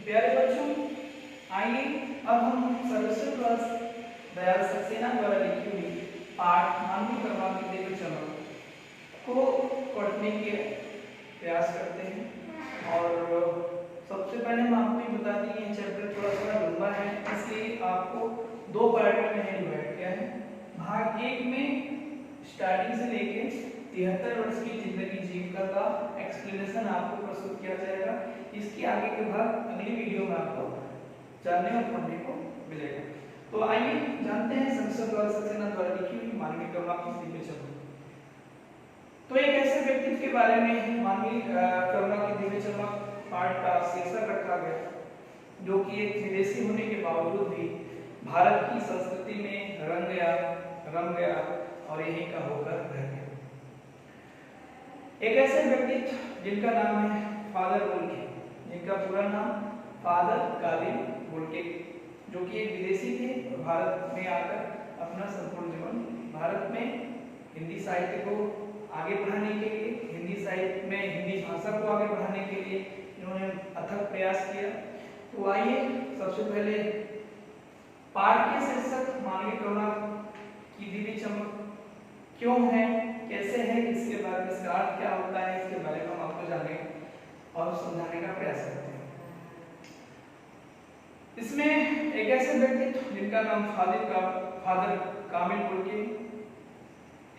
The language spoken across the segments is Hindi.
प्यारे बच्चों, आइए अब हम सर्वश्रेष्ठ क्लास दयाल सक्सेना द्वारा लिखी हुई पाठ मानवीय क्रमांक की देवी चमक को पढ़ने के प्रयास करते हैं। और सबसे पहले हम आपको ये बता दें ये चैप्टर थोड़ा सा लंबा है, इसलिए आपको दो पार्ट में मैंने डिवाइड किया है। भाग एक में स्टार्टिंग से लेके 73 वर्ष की जिंदगी जीविका का एक्सप्लेनेशन आपको प्रस्तुत किया जाएगा। इसके आगे के भाग अगली वीडियो में आपको जानने और पढ़ने को मिलेगा। तो आइए जानते हैं संस्कृत सक्सेना द्वारा लिखी हुई मानवीय क्रमांक की दिव्य चमक। तो एक ऐसे व्यक्ति के बारे में मानवीय क्रमांक की दिव्य चमक पाठ का शीर्षक रखा गया जो कि एक विदेशी होने के बावजूद भी भारत की संस्कृति में रंग गया और यहीं का होकर रह गया। एक ऐसे व्यक्ति जिनका नाम है फादर वोल्के, जिनका पूरा नाम फादर कालिन वोल्के, जो कि एक विदेशी थे और भारत में आकर अपना संपूर्ण जीवन भारत में हिंदी साहित्य को आगे बढ़ाने के लिए, हिंदी साहित्य में हिंदी भाषा को आगे बढ़ाने के लिए इन्होंने अथक प्रयास किया। तो आइए सबसे पहले पाठ के शीर्षक मानवीय क्रमांक की दिव्य चमक क्यों है, कैसे है, इसके बारे में इसका अर्थ क्या होता है, इसके बारे में हम आपको जानने और समझाने का प्रयास करते हैं। इसमें एक ऐसे व्यक्ति जिनका नाम फादर कामिल वोल्के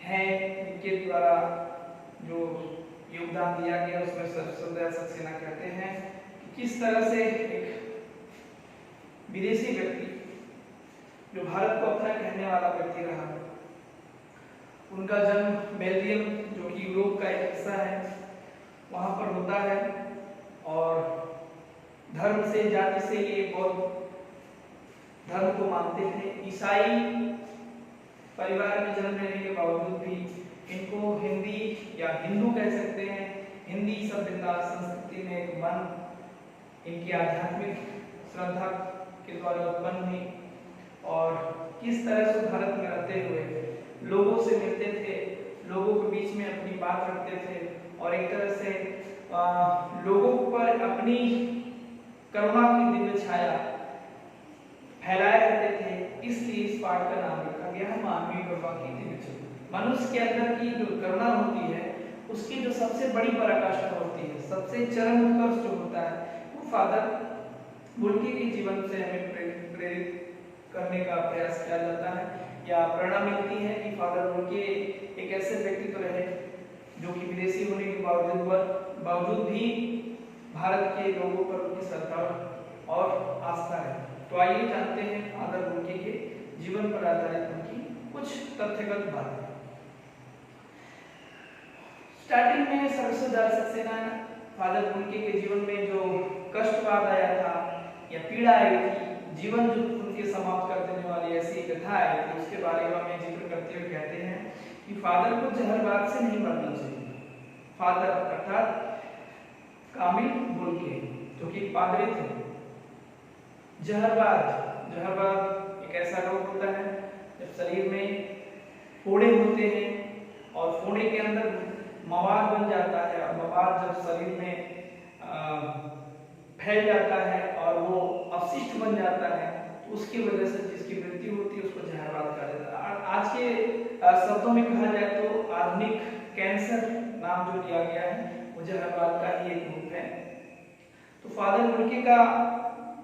है, इनके द्वारा जो योगदान दिया गया उसमें सर्वश्रेष्ठ सक्सेना कहते हैं कि किस तरह से एक विदेशी व्यक्ति जो भारत को अपना कहने वाला व्यक्ति रहा, उनका जन्म बेल्जियम जो कि यूरोप का एक हिस्सा है वहां पर होता है और धर्म से जाति से ये बौद्ध धर्म को मानते थे। ईसाई परिवार में जन्म लेने के बावजूद भी इनको हिंदी या हिंदू कह सकते हैं, हिंदी सभ्यता संस्कृति में एक मन इनकी आध्यात्मिक श्रद्धा के द्वारा उत्पन्न हुई और किस तरह से भारत में रहते हुए लोगों से मिलते थे, लोगों के बीच में अपनी बात रखते थे और एक तरह से लोगों पर अपनी करुणा की दिव्य छाया फैलाए रहते थे। इसलिए इस पाठ का नाम रखा गया है मानवीय करुणा की दिव्य चमक। मनुष्य के अंदर की जो करुणा होती है उसकी जो सबसे बड़ी पराकाष्ठा होती है, सबसे चरम उत्कर्ष जो होता है वो फादर वोल्के के जीवन से हमें प्रेरित करने का प्रयास किया जाता है या प्रेरणा मिलती है कि फादर वोल्के एक ऐसे व्यक्तित्व रहे जो कि विदेशी होने के बावजूद भी भारत के लोगों पर उनकी श्रद्धा और आस्था है। तो आइए जानते हैं फादर वोल्के के जीवन पर आधारित उनकी कुछ तथ्यगत बातें। स्टार्टिंग में सर्वश्रेष्ठ सक्सेना फादर वोल्के के जीवन में जो कष्टवाद आया था या पीड़ा आई थी, जीवन जो उनके समाप्त कर देने वाली ऐसी कथा आई थी, उसके बारे में हमें जिक्र करते हुए कहते हैं कि फादर को जहरबाद से नहीं मरना चाहिए। फादर अर्थात कामिल वोल्के जो कि पादरी थे, जहरबाद एक ऐसा रोग होता है जब शरीर में फोड़े होते हैं और फोड़े के अंदर मवाद बन जाता है और मवाद जब शरीर में फैल जाता है और वो अपशिष्ट बन जाता है तो उसकी वजह से जिसकी मृत्यु होती है उसको जहरबाद कहा जाता है। आज के शब्दों में कहा जाए तो आधुनिक कैंसर नाम जो दिया गया है वो जहरबाद का ही एक रूप है। तो फादर वोल्के का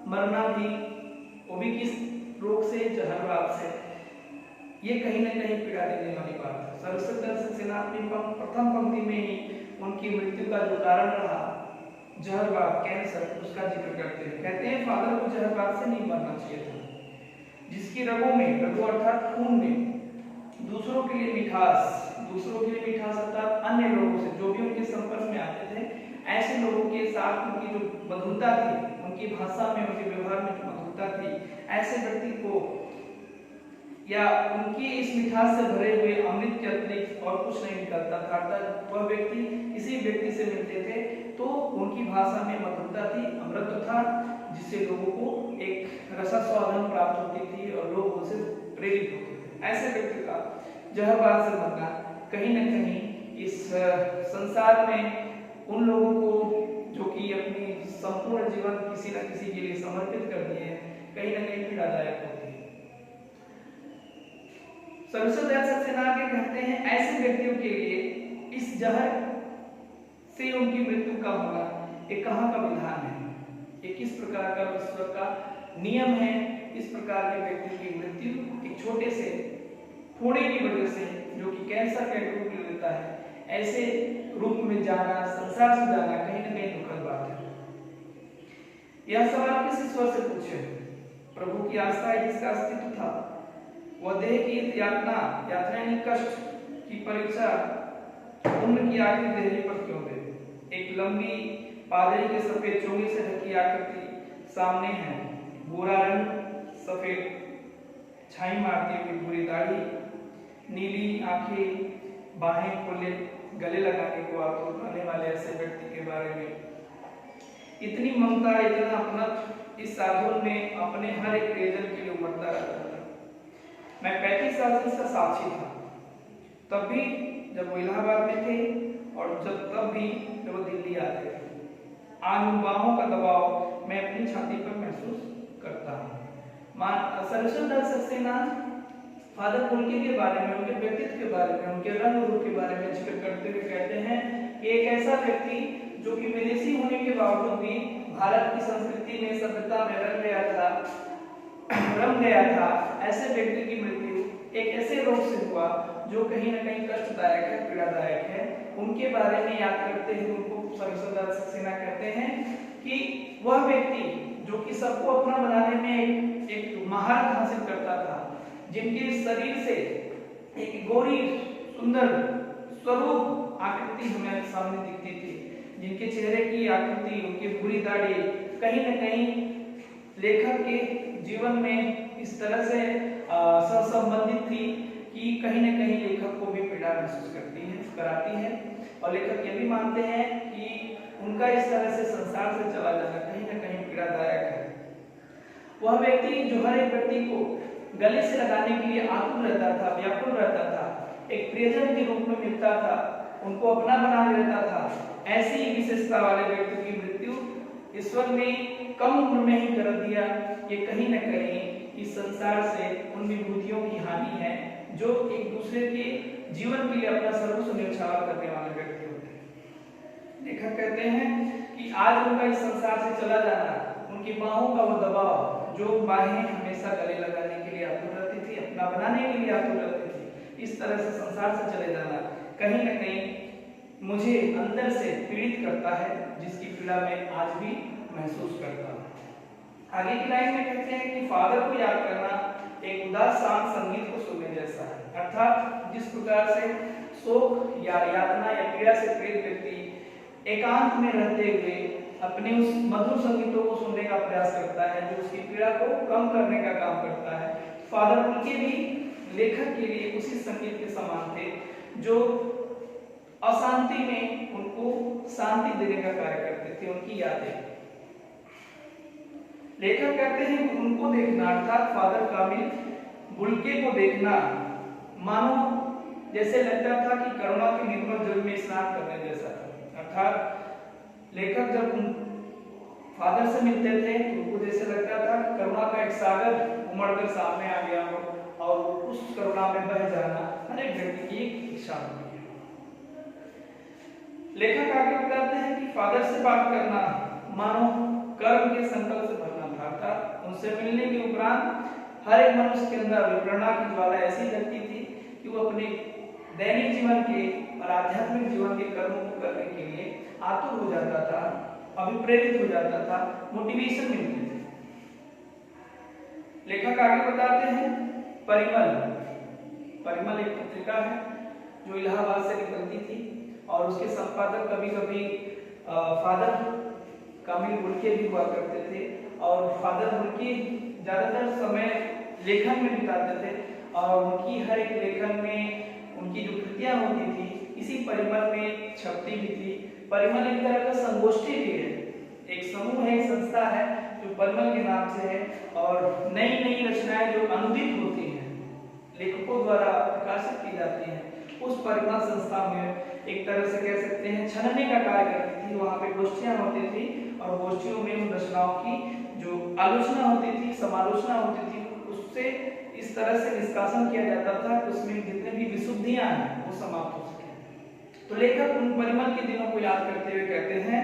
मरना भी वो भी किस रोग से, जहरबाद से, ये कहीं ना कहीं पीड़ा देने वाली बात है। सर्वश्रेष्ठ सक्सेना अपनी प्रथम पंक्ति में ही उनकी मृत्यु का जो कारण रहा जहरबाद, कैंसर, उसका जिक्र करते हैं। कहते हैं फादर को जहरबाद से नहीं मरना चाहिए था, जिसकी रगों में, रगों अर्थात खून में दूसरों के लिए मिठास अर्थात अन्य लोगों से जो भी उनके संपर्क में आते थे, ऐसे लोगों के साथ उनकी जो मधुरता थी, उनकी भाषा में, उनके व्यवहार में जो मधुरता थी, ऐसे व्यक्ति को या उनकी इस मिठास से भरे हुए अमृत के अतिरिक्त और कुछ नहीं निकलता था। अर्थात वह व्यक्ति किसी व्यक्ति से मिलते थे तो उनकी भाषा में मधुरता थी, अमृत था, जिससे लोगों को एक रसास्वादन प्राप्त होती थी और लोग उनसे प्रेरित होते थे। ऐसे व्यक्ति का जहरबाद से मरना कहीं न कहीं इस संसार में उन लोगों को जो कि अपनी संपूर्ण जीवन किसी न किसी के लिए समर्पित कर दिए हैं, कहीं ना कहीं पीड़ादायक होती है। सर्वसदय सक्सेना के कहते हैं ऐसे व्यक्तियों के लिए इस जहर से उनकी मृत्यु का होना एक कहाँ का विधान है, ये किस प्रकार का ईश्वर का नियम है। इस प्रकार के व्यक्ति की मृत्यु एक छोटे से फोड़े की वजह से, जो कि कैंसर का रूप ले लेता है, ऐसे रूप में जाना, संसार से जाना कहीं न कहीं दुखद बात है। यह सवाल किस ईश्वर से पूछे? प्रभु की आस्था है जिसका अस्तित्व था, वह देह की यातना यानी कष्ट की परीक्षा उम्र की आखिरी देहरी पर क्यों दे? एक लंबी पादरी के सफेद चोगे से ढकी आकृति सामने है, भूरा रंग, सफेद छाई मारती हुई भूरी दाढ़ी, नीली आंखें, बाहें खोले गले लगाने को आतुर रहने वाले ऐसे व्यक्ति के बारे में इतनी ममता, इतना अपनत्व इस साधु में अपने हर एक प्रियजन के लिए उमड़ता रहता था। मैं 35 साल से इसका साक्षी था, तब भी जब वो इलाहाबाद में थे और तब भी जब वो दिल्ली आते थे। आज उन बाहों का दबाव मैं अपनी छाती पर महसूस करता हूँ। सर्वसदय सक्सेना फादर पुलके के बारे में, उनके व्यक्तित्व के बारे में, उनके रंग रूप के बारे में जिक्र करते हुए कहते हैं कि एक ऐसा व्यक्ति जो कि विदेशी होने के बावजूद भी भारत की संस्कृति में, सभ्यता में रंग गया था, ऐसे व्यक्ति की मृत्यु एक ऐसे रोग से हुआ जो कहीं न कहीं कष्टदायक है, पीड़ादायक है। उनके बारे में याद करते हुए उनको सर्वसदय सक्सेना कहते हैं कि वह व्यक्ति जो कि सबको अपना बनाने में एक महारत हासिल करता था, जिनके शरीर से एक गोरी सुंदर स्वरूप आकृति हमें सामने दिखती थी, जिनके चेहरे की आकृति, उनकी बुरी दाढ़ी कहीं न कहीं लेखक के जीवन में इस तरह से संबंधित थी कि कहीं न कहीं लेखक को भी पीड़ा महसूस कराती है। और लेखक ये भी मानते हैं कि उनका इस तरह से संसार से चला जाना कहीं न कहीं पीड़ादायक है। वह व्यक्ति जो हर एक व्यक्ति को गले से लगाने के लिए आतुर रहता था, व्याकुल रहता था, एक प्रियजन के रूप में मिलता था, उनको अपना बना लेता था, ऐसी विशेषता वाले व्यक्ति की मृत्यु ईश्वर ने कम उम्र में ही कर दिया। ये कहीं न कहीं इस संसार से उन विभूतियों की हानि है जो एक दूसरे के जीवन के लिए अपना सर्वस्व न्यौछावर करने वाले व्यक्ति होते हैं। लेखक कहते हैं कि आज उनका इस संसार से चला जाना, उनकी बाहों का वो दबाव, जो बाहें हमेशा गले लगाने के लिए आतुर रहती थी, अपना बनाने के लिए आतुर रहती थी, इस तरह से संसार से चले जाना कहीं न कहीं मुझे अंदर से पीड़ित करता है, जिसकी पीड़ा मैं आज भी महसूस करता हूँ। आगे की लाइन में कहते हैं कि फादर को याद करना एक उदास शांत संगीत को सुनने जैसा है, अर्थात जिस प्रकार से शोक या यातना या पीड़ा से पीड़ित व्यक्ति एकांत में रहते हुए अपने उस मधुर संगीतों को सुनने का प्रयास करता है, जो उसकी पीड़ा को कम करने का काम करता है। फादर पुलके भी लेखक के लिए उसी संगीत के समान थे, जो अशांति में उनको शांति देने का कार्य करते थे, उनकी यादें। लेखक कहते हैं कि उनको देखना अर्थात फादर कामिल पुलके को देखना मानो जैसे लगता था कि करुणा के निर्मल जल में स्नान करने जैसा था। अर्थात लेखक जब फादर से मिलते थे तो उनको जैसे लगता था कि करुणा का एक सागर उमड़कर सामने आ गया हो और उस करुणा में बह जाना हर एक व्यक्ति की एक इच्छा होती है। लेखक आगे बताते हैं कि फादर से बात करना मानो कर्म के संकल्प से भरना था, अर्थात उनसे मिलने के उपरांत हर एक मनुष्य के अंदर प्रेरणा की ज्वाला ऐसी लगती थी कि वो अपने दैनिक जीवन के और आध्यात्मिक जीवन के कर्मों को करने के लिए आतुर हो जाता था, अभिप्रेरित हो जाता था, मोटिवेशन मिलती थी। लेखक आगे बताते हैं परिमल एक पत्रिका है जो इलाहाबाद से निकलती थी और उसके संपादक कभी-कभी फादर कामिल पुलके भी हुआ करते थे और फादर पुलके ज्यादातर समय लेखन में बिताते थे और उनकी हर एक लेखन में उनकी जो कृतियां होती थी इसी परिमल में छपती भी थी। परिमल एक तरह का संगोष्ठी भी है, एक समूह है, एक संस्था है जो परिमल के नाम से है और नई नई रचनाएं जो अनुदित होती हैं लेखकों द्वारा प्रकाशित की जाती हैं, उस परिमल संस्था में एक तरह से कह सकते हैं छनने का कार्य करती थी। वहाँ पे गोष्ठियाँ होती थी और गोष्ठियों में उन रचनाओं की जो आलोचना होती थी, समालोचना होती थी, उससे इस तरह से निष्कासन किया जाता था कि उसमें जितने भी विशुद्धियां हैं वो समाप्त हो सके। तो लेखक उन परिमल के दिनों को याद करते हुए कहते हैं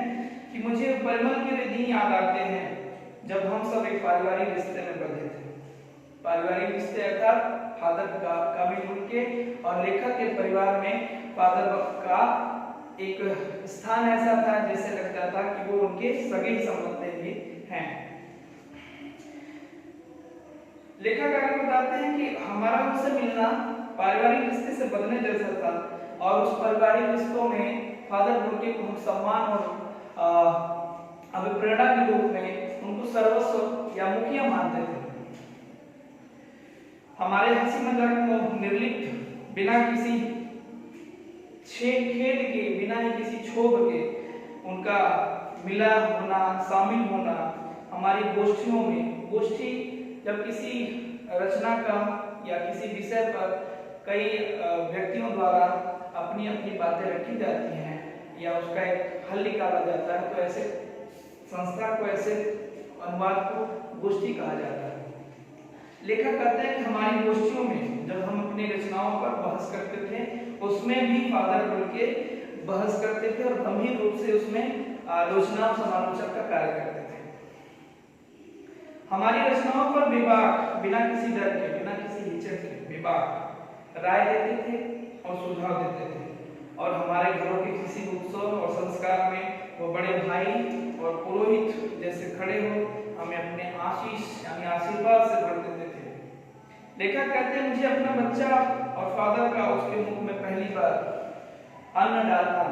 कि मुझे परिमल के दिन याद आते हैं जब हम सब एक पारिवारिक रिश्ते में बंधे थे। पारिवारिक रिश्ते अर्थात फादर का मिलजुल के और लेखक के परिवार में फादर का एक स्थान ऐसा था जैसे लगता था कि वो उनके सगे संबंधी भी हैं। लेखक आगे बताते हैं कि हमारा उनसे मिलना पारिवारिक रिश्ते से बदलने जैसा था और उस पारिवारिक रिश्तों में फादर बुर्के को हम सम्मान और अभिप्रेरणा के रूप में उनको सर्वस्व या मुखिया मानते थे। हमारे हंसी मजाक को निर्लिप्त बिना किसी खेद के, बिना ही किसी क्षोभ के उनका मिला होना, शामिल होना हमारी गोष्ठियों में। गोष्ठी जब किसी रचना का या किसी विषय पर कई व्यक्तियों द्वारा अपनी अपनी बातें रखी जाती हैं या उसका एक हल निकाला जाता है तो ऐसे संस्था को, ऐसे अनुवाद को गोष्ठी कहा जाता है। लेखक कहते हैं कि हमारी गोष्ठियों में जब हम अपनी रचनाओं पर बहस करते थे उसमें भी फादर बुर्के बहस करते थे और गंभीर रूप से उसमें आलोचना और समालोचना का कार्य करते थे। हमारी रचनाओं पर विभाग बिना किसी डर के, बिना किसी हिचक के विभाग राय देते थे और सुझाव देते थे और हमारे घरों के किसी उत्सव और संस्कार में वो बड़े भाई और पुरोहित जैसे खड़े हो हमें अपने आशीष यानी आशीर्वाद से भर देते थे। लेखक कहते हैं मुझे अपना बच्चा और फादर का उसके मुख में पहली बार अन्न डालना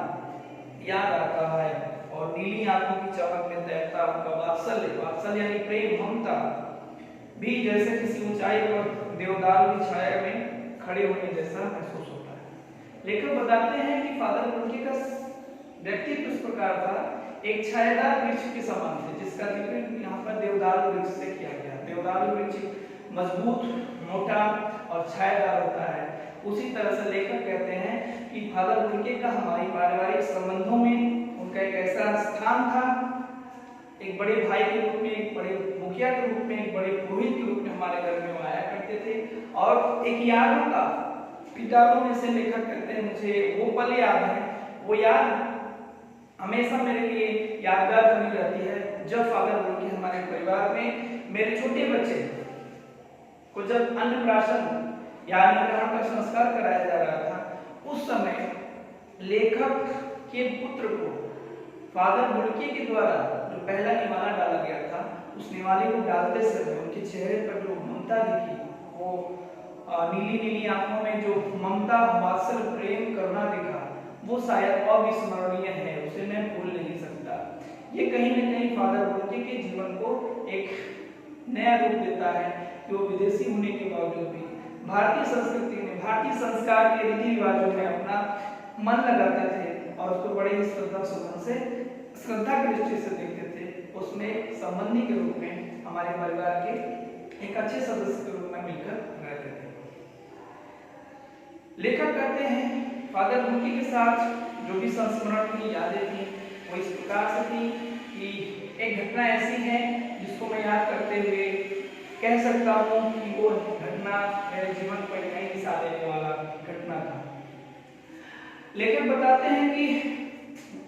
याद आता है और नीली आंखों की चमक में तैरता उनका वात्सल्य, वात्सल्य यानी प्रेम, ममता भी जैसे किसी ऊंचाई पर देवदारू की छाया में खड़े होने जैसा महसूस होता है। लेखक बताते हैं कि फादर बुर्के का व्यक्तित्व इस प्रकार था, एक छायादार वृक्ष के समान थे जिसका जिक्र यहाँ पर देवदारू वृक्ष से किया गया। देवदारू वृक्ष मजबूत, मोटा और छायादार होता है। उसी तरह से लेखक कहते हैं कि फादर बुर्के का हमारी पारिवारिक संबंधों में उनका एक ऐसा स्थान था, एक बड़े भाई के रूप में, एक बड़े मुखिया के रूप में, एक बड़े पुरोहित के रूप में हमारे घर में आया करते थे और एक यादों का पिटारों में से लेखक कहते हैं मुझे वो पल याद है, वो याद हमेशा मेरे लिए यादगार बनी रहती है जब फादर बुर्के हमारे परिवार में मेरे छोटे बच्चे को जब अन्नप्राशन या अन्नग्रहण का संस्कार कराया जा रहा था उस समय लेखक के पुत्र को फादर बुर्के के द्वारा जो पहला निवाला डाला गया था उस निवाले को डालते समय उनके चेहरे पर जो ममता दिखी, वो नीली नीली आंखों में जो ममता, वात्सल्य, प्रेम, करुणा दिखा, वो शायद अविस्मरणीय है, उसे मैं भूल नहीं सकता। ये कहीं न कहीं फादर बुर्के के जीवन को एक नया रूप देता है कि वो विदेशी होने के बावजूद भी भारतीय संस्कृति में, भारतीय संस्कार के रीति रिवाजों में अपना मन लगाते थे और उसको बड़े ही श्रद्धा की दृष्टि से देखते थे। उसमें संबंधी के रूप में हमारे परिवार के एक अच्छे सदस्य के रूप में मिलकर रहते थे। लेखक कहते हैं फादर बुर्के के साथ जो भी संस्मरण की यादें थी वो इस प्रकार से थी कि एक घटना ऐसी है जिसको मैं याद करते हुए कह सकता हूँ कि वो घटना मेरे जीवन पर नई दिशा देने वाला घटना था। लेखक बताते हैं कि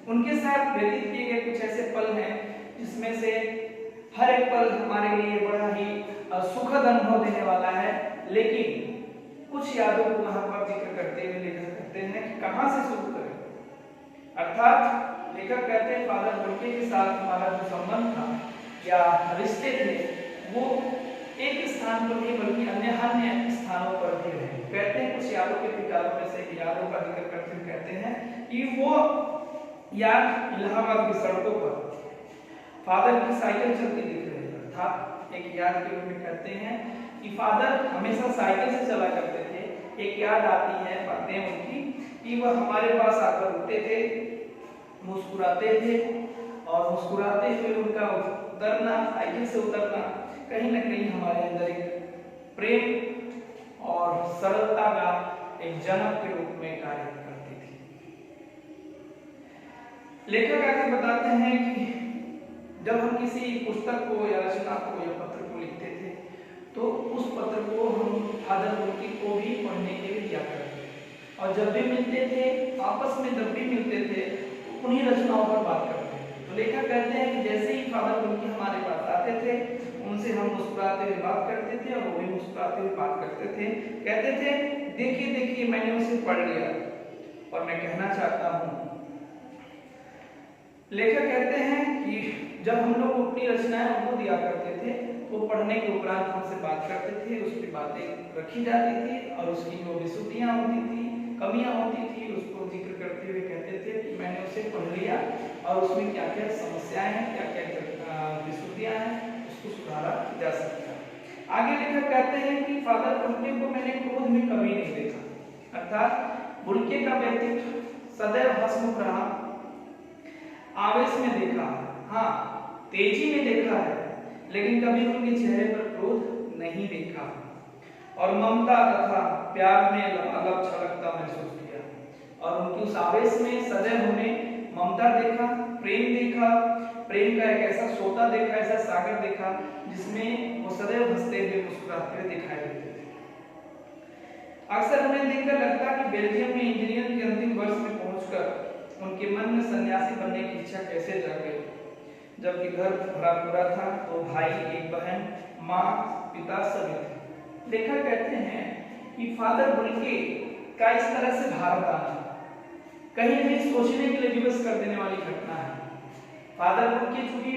उनके साथ व्यतीत किए गए कुछ ऐसे पल हैं जिसमें से हर एक पल हमारे लिए बड़ा ही सुखद अनुभव देने वाला है, लेकिन कुछ यादों को वहां पर जिक्र करते हुए लेखक कहते हैं कि कहां से शुरू करें। अर्थात लेखक कहते हैं फादर बुर्के के साथ हमारा जो संबंध था या रिश्ते थे वो एक स्थान पर नहीं बल्कि अन्य स्थानों पर भी रहे। कहते हैं कुछ यादों के पिटारों में से यादों का जिक्र करते हुए कहते हैं कि वो याद इलाहाबाद की सड़कों पर फादर की साइकिल चलती दिख रही है। अर्थात एक याद के रूप में कहते हैं कि फादर हमेशा साइकिल से चला करते थे। एक याद आती है बातें उनकी कि वह हमारे पास आकर रुकते थे, मुस्कुराते थे और मुस्कुराते हुए उनका उतरना, साइकिल से उतरना कहीं न कहीं हमारे अंदर एक प्रेम और सरलता का एक जनक के रूप में कार्य करती थी। लेखक आगे बताते हैं कि जब हम किसी पुस्तक को या रचना को या पत्र को लिखते थे तो उस पत्र को हम फादर बुल्के को भी पढ़ने के लिए दिया करते थे और जब भी मिलते थे आपस में जब भी मिलते थे तो उन्हीं रचनाओं पर बात करते थे। तो लेखक कहते हैं कि जैसे ही फादर बुल्के हमारे पास आते थे उनसे हम मुस्कुराते हुए बात करते थे और वो भी मुस्कुराते हुए बात करते थे। कहते थे देखिए देखिए मैंने उसे पढ़ लिया और मैं कहना चाहता हूँ। लेखक कहते हैं कि जब हम लोग अपनी रचनाएं उनको दिया करते थे तो पढ़ने के उपरांत हमसे बात करते थे, उसकी बातें रखी जाती थी और उसकी जो विशुद्धियां होती थी, कमियां होती थी, उसको जिक्र करते हुए कहते थे कि मैंने उसे पढ़ लिया और उसमें क्या क्या समस्याएं हैं, क्या क्या विशुद्धियां हैं, उसको सुधारा जा सकता है। आगे लेखक कहते हैं कि फादर बुल्के को मैंने क्रोध में कभी नहीं देखा, अर्थात बुल्के का व्यक्तित्व सदैव हंसमुख रहा, आवेश में देखा, हाँ तेजी में देखा है, लेकिन कभी उनके चेहरे पर क्रोध नहीं देखा और ममता तथा प्यार में अलग छलकता महसूस किया और उनकी उस आवेश में सदैव हमें ममता देखा, प्रेम देखा, प्रेम का एक ऐसा सोता देखा, ऐसा सागर देखा जिसमें वो सदैव हंसते हुए मुस्कुराते हुए दिखाई देते थे। अक्सर उन्हें देखकर लगता कि बेल्जियम में इंजीनियरिंग के अंतिम वर्ष में पहुंचकर उनके मन में सन्यासी बनने की इच्छा कैसे जाग गई। जबकि घर भरा पूरा था तो भाई, एक बहन, माँ, पिता सभी थे। लेखक कहते हैं कि फादर बुल्के का इस तरह से भारत आना कहीं न कहीं सोचने के लिए विवश कर देने वाली घटना है। फादर बुल्के चूंकि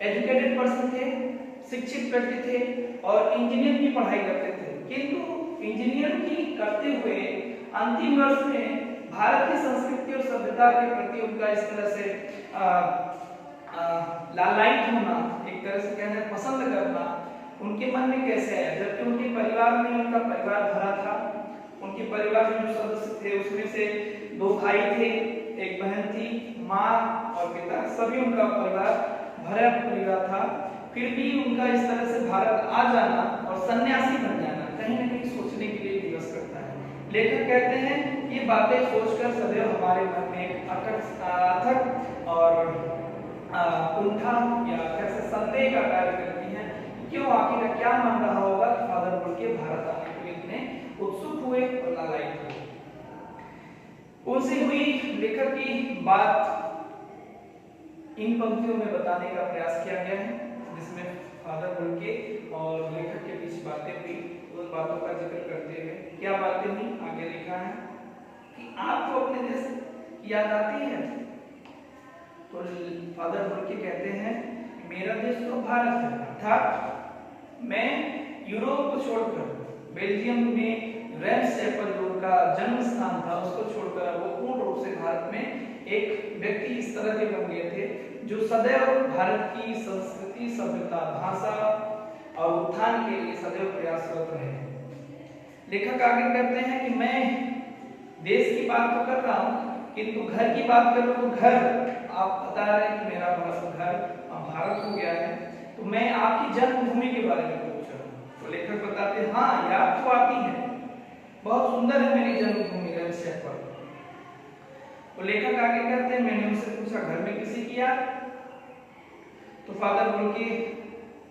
एजुकेटेड पर्सन थे, शिक्षित व्यक्ति थे और इंजीनियर की पढ़ाई करते थे, किंतु इंजीनियर की करते हुए अंतिम वर्ष में भारत की संस्कृति और सभ्यता के प्रति उनका इस तरह से लालायित होना, एक तरह से कहना पसंद करना उनके मन में कैसे आया, जबकि उनके परिवार में उनका परिवार भरा था। उनके परिवार में जो सदस्य थे उसमें से 2 भाई थे, एक बहन थी, माँ और पिता, सभी उनका परिवार भरा परिवार था। फिर भी उनका इस तरह से भारत आ जाना और सन्यासी बन जाना कहीं न कहीं सोचने के लिए विवश करता है। लेखक कहते हैं ये बातें सोचकर सदैव हमारे मन में एक अथक और कुंठा या कैसे संदेह का कार्य करती हैं, क्यों आखिर क्या मान रहा होगा कि फादर बुल्के भारत आने के लिए इतने उत्सुक हुए और लालायित हुए। उनसे हुई लेखक की बात इन पंक्तियों में बताने का प्रयास किया गया है, जिसमें फादर बुल्के और लेखक के बीच बातें हुई, उन बातों का जिक्र करते हुए क्या बातें हुई आगे लिखा है कि आपको अपने देश की याद आती है। तो फादर बुल्के कहते हैं मेरा देश तो भारत है, अर्थात मैं यूरोप को छोड़कर बेल्जियम में रेम्सचैपल जो उनका जन्म स्थान था उसको छोड़कर वो पूर्ण रूप से भारत में एक व्यक्ति इस तरह के बन गए थे जो सदैव भारत की संस्कृति, सभ्यता, भाषा और उत्थान के लिए सदैव प्रयासरत रहे। लेखक आगे कहते हैं कि मैं देश की बात तो कर रहा हूँ किंतु घर की बात करूं तो घर, आप बता रहे हैं कि मेरा घर भारत हो गया है, तो मैं आपकी जन्मभूमि के बारे में पूछ रहा हूँ। तो लेखक बताते हैं हाँ याद तो आती है, बहुत सुंदर है मेरी जन्मभूमि रेम्सचैपल। तो लेखक आगे कहते हैं मैंने उनसे पूछा घर में किसी की याद, तो फादर बुल्के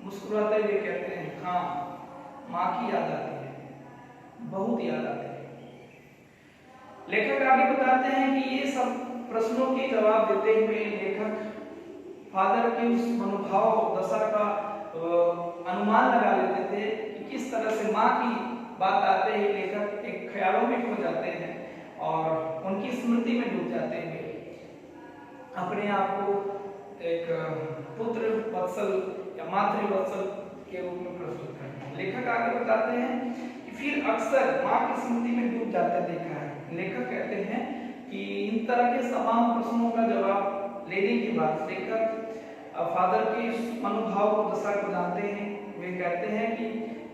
मुस्कुराते हुए कहते हैं हाँ माँ की याद आती है, बहुत याद आती है। लेखक आगे बताते हैं कि ये सब प्रश्नों के जवाब देते हुए लेखक फादर के उस मनोभाव दशा का अनुमान लगा लेते थे कि किस तरह से माँ की बात आते ही लेखक एक ख्यालों में खो जाते हैं और उनकी स्मृति में डूब जाते हैं, अपने आप को एक पुत्र वत्सल या मातृ वत्सल के रूप में प्रस्तुत करते हैं। लेखक आगे बताते हैं कि फिर अक्सर माँ की स्मृति में डूब जाते देखा है। लेखक कहते हैं कि इन तरह के तमाम प्रश्नों का जवाब लेने के बाद लेखक फादर के मनोभाव को दशा को जानते हैं। वे कहते हैं कि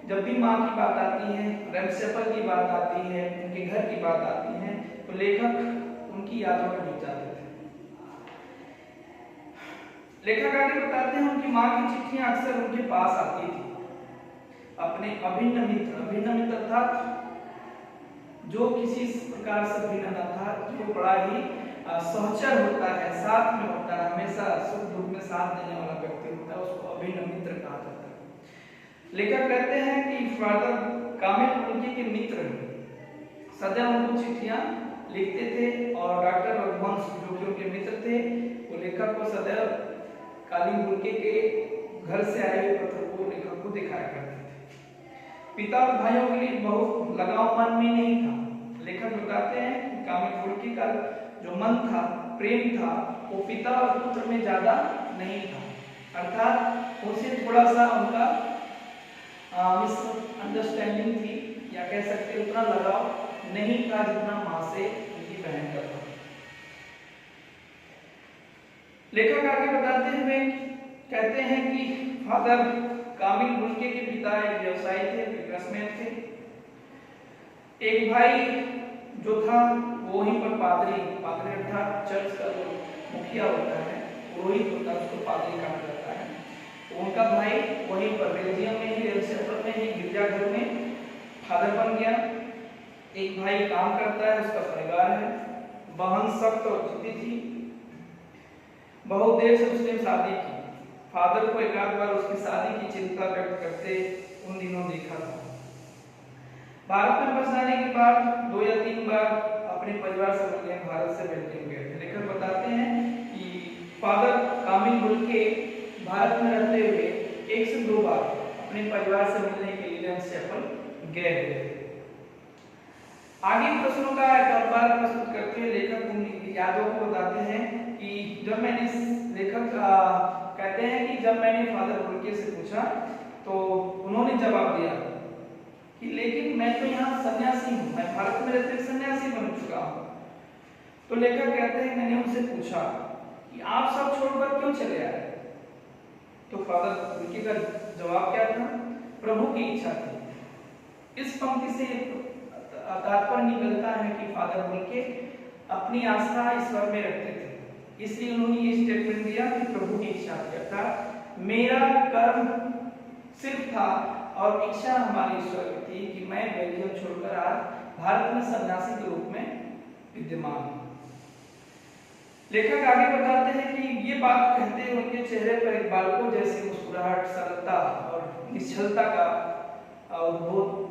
जब भी माँ की बात आती है, रेम्सचैपल की बात आती है, उनके घर की बात आती है, तो लेखक उनकी यादों में डूब जाते थे। लेखक आगे बताते हैं उनकी माँ की चिट्ठियां अक्सर उनके पास आती थी, अपने अभिन्न मित्र अर्थात जो किसी प्रकार से भिन्न न था, जो बड़ा ही सहचर होता है, साथ में होता है, हमेशा सुख दुख में साथ देने वाला व्यक्ति होता है, उसको अभिन्न मित्र कहा जाता है। लेखक कहते हैं कि फादर कामिल पुलके के मित्र सदैव उनको चिट्ठियां लिखते थे और डॉक्टर रघुवंश जो कि उनके मित्र थे वो लेखक को सदैव काली पुलके के घर से आए हुए पत्र को लेखक को दिखाया करते थे। पिता और भाइयों के लिए बहुत लगाव मन में नहीं था। लेखक बताते हैं कि कामिल पुलके का जो मन था, प्रेम था, वो पिता और पुत्र में ज्यादा नहीं था, अर्थात उनसे थोड़ा सा उनका मिसअंडरस्टैंडिंग थी या कह सकते उतना लगाव नहीं था जितना मां से उनकी बहन का था। लेखक आगे बताते हुए कहते हैं कि फादर कामिल पुलके के पिता एक व्यवसायी थे, बिजनेसमैन थे। एक भाई जो था वो वहीं पर पादरी अर्थात चर्च का जो मुखिया होता है, पुरोहित होता है, उसको पादरी कहा जाता है। तो उनका भाई वहीं पर बेल्जियम में ही, एल्सेपर में ही गिरजाघर में फादर बन गया। एक भाई काम करता है, उसका परिवार है। बहन सख्त और जिद्दी थी, बहुत देर से उसने शादी की। फादर को एक आध बार उसकी शादी की चिंता व्यक्त करते उन दिनों देखा था। भारत में बस आने के बाद 2 या 3 बार अपने परिवार से मिलने भारत से बेल्जियम गए थे। लेखक बताते हैं कि फादर कामिल पुलके भारत में रहते हुए 1 से 2 बार अपने परिवार से मिलने के लिए एल्सेपर गए थे। आगे प्रश्नों का एक बार प्रस्तुत करते हुए लेखक उन यादों को बताते हैं कि जब मैंने लेखक कहते हैं कि जब मैंने फादर पुलके से पूछा तो उन्होंने जवाब दिया कि लेकिन मैं तो यहाँ सन्यासी हूँ, मैं भारत में रहते सन्यासी बन चुका हूँ। तो लेखक कहते हैं मैंने उनसे पूछा कि आप सब छोड़कर क्यों चले आए? तो फादर पुलके का जवाब क्या था? प्रभु की इच्छा थी। इस पंक्ति से तात्पर्य निकलता है कि फादर पुलके अपनी आस्था ईश्वर में रखते थे, इसलिए उन्होंने ये स्टेटमेंट दिया कि प्रभु की इच्छा थी, अर्थात मेरा कर्म सिर्फ था और इच्छा हमारी ईश्वर की थी कि मैं बेल्जियम छोड़कर आज भारत में सन्यासी के रूप में विद्यमान हूं। लेखक आगे बताते हैं कि ये बात कहते हुए उनके चेहरे पर एक बालकों जैसी मुस्कुराहट, सरलता और निश्चलता का उद्बोध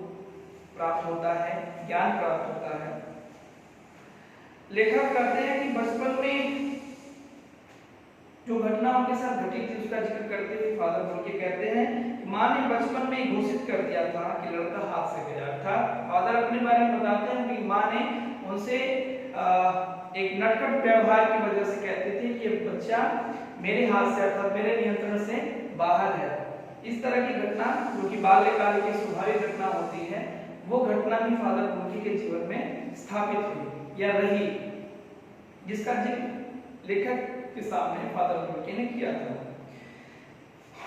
प्राप्त होता है, ज्ञान प्राप्त होता है। लेखक कहते हैं कि बचपन में जो घटना उनके साथ घटी थी उसका जिक्र करते हुए फादर पुलके कहते हैं कि मां ने बचपन में घोषित कर दिया था कि लड़का हाथ से गया था। फादर अपने बारे में बताते हैं कि मां ने उनसे एक नटखट व्यवहार की वजह से कहते थे कि ये बच्चा मेरे हाथ से अर्थात मेरे नियंत्रण से बाहर है। इस तरह की घटना जो कि बाल्यकाल की स्वाभाविक घटना होती है, वो घटना भी फादर पुलके के जीवन में स्थापित हुई या रही, जिसका जिक्र लेखक के सामने फादर पुलके ने किया था।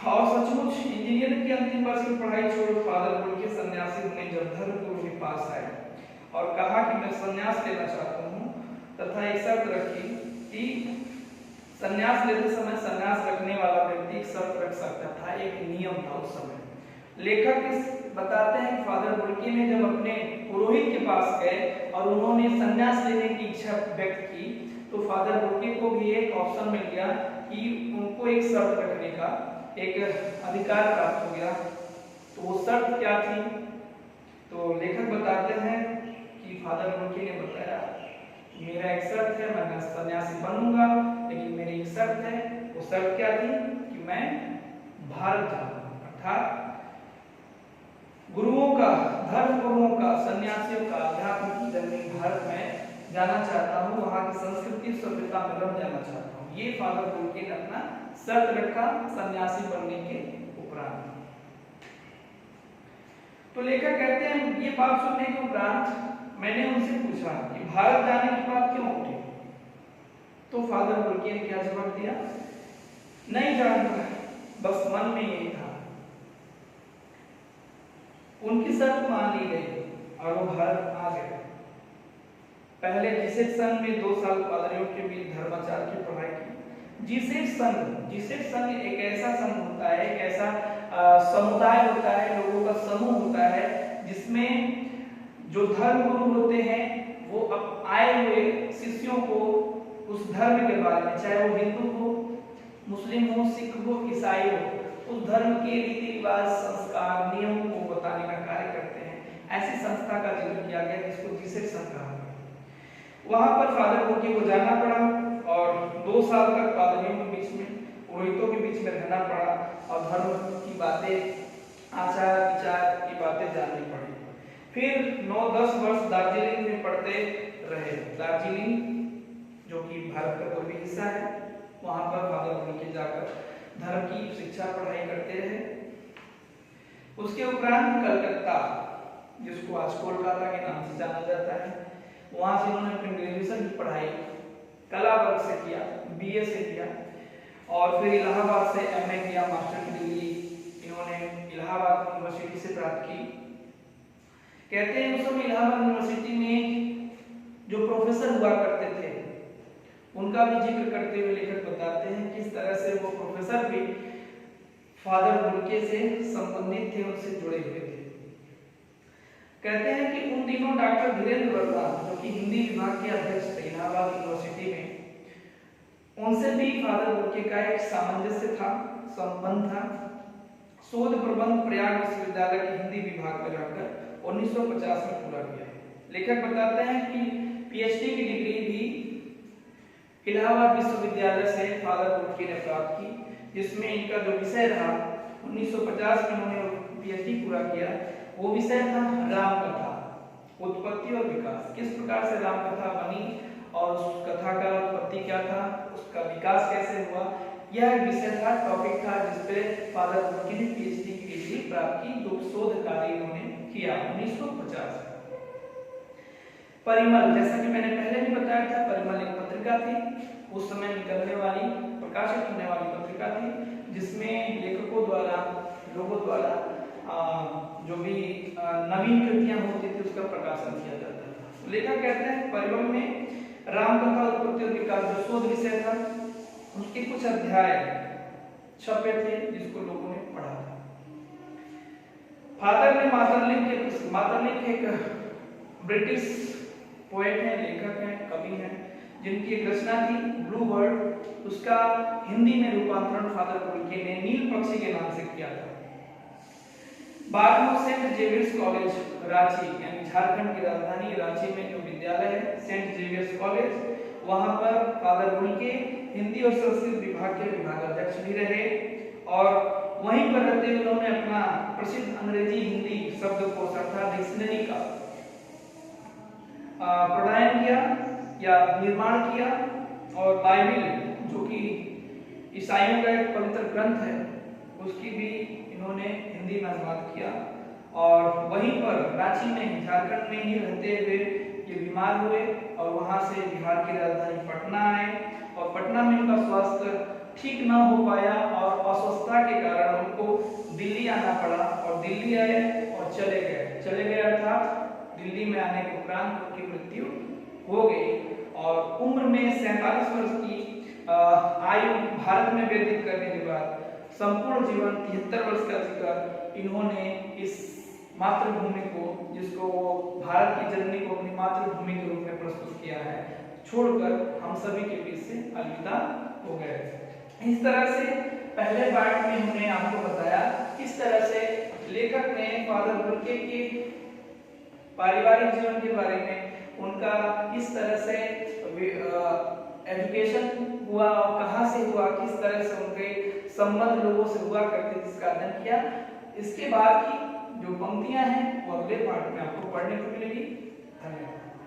और सचमुच इंजीनियरिंग के अंतिम वर्ष की पढ़ाई छोड़ फादर पुलके सन्यासी होने जब धर्मगुरु के पास आए और कहा कि मैं सन्यास लेना चाहता हूँ तथा एक शर्त रखी कि सन्यास लेते समय सन्यास रखने वाला व्यक्ति एक शर्त रख सकता था, एक नियम था उस समय। लेखक बताते हैं कि फादर पुलके ने जब अपने पुरोहित के पास गए और उन्होंने सन्यास लेने की इच्छा व्यक्त की तो फादर पुलके को भी एक ऑप्शन मिल गया कि उनको एक शर्त रखने का एक अधिकार प्राप्त हो गया। तो वो शर्त क्या थी? तो लेखक बताते हैं कि फादर पुलके ने बताया मेरा एक शर्त है, मैं सन्यासी बनूंगा, लेकिन मेरी एक शर्त है। वो शर्त क्या थी? कि मैं भारत जाऊंगा, अर्थात गुरुओं का, धर्म गुरुओं का, सन्यासियों का, अध्यात्म की जर्नी भारत में जाना चाहता हूँ, वहां की संस्कृति सभ्यता में रम जाना चाहता हूँ। ये फादर पुलके ने अपना शर्त रखा सन्यासी बनने के उपरांत। तो लेखक कहते हैं ये बात सुनने के उपरांत मैंने उनसे पूछा कि भारत जाने की बात क्यों उठी? तो फादर पुलके ने क्या जवाब दिया? नहीं जानता, बस मन में यही था। उनकी शर्त मान ली गई और वो भारत आ गए। पहले जीसेस संघ में 2 साल पादरियों के बीच धर्माचार की पढ़ाई की। जीसेस संघ एक ऐसा संघ होता है, एक ऐसा समुदाय होता है, लोगों का समूह होता है जिसमें जो धर्म गुरु होते हैं वो अब आए हुए शिष्यों को उस धर्म के बारे में, चाहे वो हिंदू हो, मुस्लिम हो, सिख हो, ईसाई हो, उस धर्म के रीति रिवाज, संस्कार, नियम को बताने का कार्य करते हैं। ऐसी संस्था का जिक्र किया गया जिसको जीसस संघ कहा गया। वहां पर फादर बुर्के को जाना पड़ा और 2 साल तक पादरियों के बीच में, पुरोहितों के बीच में रहना पड़ा और धर्म की बातें, आचार विचार की बातें जाननी पड़ी। फिर 9-10 वर्ष दार्जिलिंग में पढ़ते रहे। दार्जिलिंग जो कि भारत का पूर्वी हिस्सा है, वहां पर फादर बुर्के जाकर धर्म की शिक्षा पढ़ाई करते रहे। उसके उपरांत कलकत्ता, जिसको आज कोलकाता के नाम से जाना जाता है, वहां से उन्होंने अपनी ग्रेजुएशन की पढ़ाई कला वर्ग से किया, बीए से किया और फिर इलाहाबाद से एमए किया। मास्टर की डिग्री इन्होंने इलाहाबाद यूनिवर्सिटी से प्राप्त की। कहते हैं उस समय इलाहाबाद यूनिवर्सिटी में जो प्रोफेसर हुआ करते थे उनका भी जिक्र करते हुए लेखक बताते हैं किस तरह से वो प्रोफेसर भी फादर बुर्के से संबंधित थे, उनसे जुड़े हुए थे। कहते हैं कि उन दिनों डॉक्टर धीरेन्द्र वर्मा, जो कि हिंदी विभाग के अध्यक्ष थे इलाहाबाद यूनिवर्सिटी में, उनसे भी फादर बुर्के का एक सामंजस्य था, संबंध था। शोध प्रबंध प्रयाग विश्वविद्यालय के हिंदी विभाग में रहकर 1950 में पूरा किया। लेखक बताते हैं कि पीएचडी की डिग्री भी इलाहाबाद विश्वविद्यालय से फादर बुर्के ने प्राप्त की, जिसमें इनका जो विषय रहा 1950 में उन्होंने पीएचडी पूरा किया, वो विषय था रामकथा, उत्पत्ति और विकास। किस प्रकार से रामकथा बनी और उस कथा का उत्पत्ति क्या था, उसका विकास कैसे हुआ, यह विषय था, टॉपिक था, जिसपे फादर बुर्के ने पीएचडी की डिग्री प्राप्त की, जो शोध कार्य उन्होंने किया 1950। परिमल, जैसा कि मैंने पहले भी बताया था, परिमल एक पत्रिका थी, उस समय निकलने वाली, प्रकाशित होने वाली पत्रिका थी, जिसमें लेखकों द्वारा, लोगों द्वारा जो भी नवीन कृतियां होती थी उसका प्रकाशन किया जाता था। लेखक कहते हैं परिमल में रामकथा उत्पत्ति और विकास जो शोध विषय था, उसके कुछ अध्याय छपे थे जिसको लोगों ने पढ़ा था। फादर ने मातरलिंक एक ब्रिटिश पोएट हैं, लेखक हैं, कवि हैं, जिनकी एक रचना थी ब्लू बर्ड, उसका हिंदी में रूपांतरण फादर बुर्के ने नील पक्षी के नाम से किया था। बाद में सेंट जेवियर्स कॉलेज रांची, यानी झारखंड की राजधानी रांची में जो विद्यालय है सेंट जेवियर्स कॉलेज, वहां पर फादर बुर्के हिंदी और संस्कृत विभाग के विभागाध्यक्ष भी रहे और वहीं पर रहते हुए उन्होंने अपना प्रसिद्ध अंग्रेजी हिंदी शब्दकोश अर्थात डिक्शनरी का प्रदान किया या निर्माण किया और बाइबिल, जो कि ईसाइयों का एक पवित्र ग्रंथ है, उसकी भी इन्होंने हिंदी में अनुवाद किया। और वहीं पर रांची में, झारखंड में ही रहते हुए ये बीमार हुए और वहां से बिहार की राजधानी पटना आए और पटना में उनका स्वास्थ्य ठीक न हो पाया और अस्वस्थता के कारण उनको दिल्ली आना पड़ा और दिल्ली आए और चले गए अर्थात दिल्ली में आने के उपरांत उनकी मृत्यु हो गई और उम्र में 47 वर्ष की आयु भारत में व्यतीत करने के बाद संपूर्ण जीवन 73 वर्ष का जीकर इन्होंने इस मातृभूमि को, जिसको भारत की जननी को अपनी मातृभूमि के रूप में प्रस्तुत किया है, छोड़कर हम सभी के बीच से अलविदा हो गए। इस तरह से पहले पार्ट में हमने आपको बताया किस तरह से लेखक ने फादर बुर्के के पारिवारिक जीवन के बारे में, उनका किस तरह से एजुकेशन हुआ और कहां से हुआ, किस तरह से उनके संबंध लोगों से हुआ करते, जिसका अध्ययन किया। इसके बाद की जो पंक्तियां हैं वो अगले पार्ट में आपको पढ़ने को मिलेगी। धन्यवाद।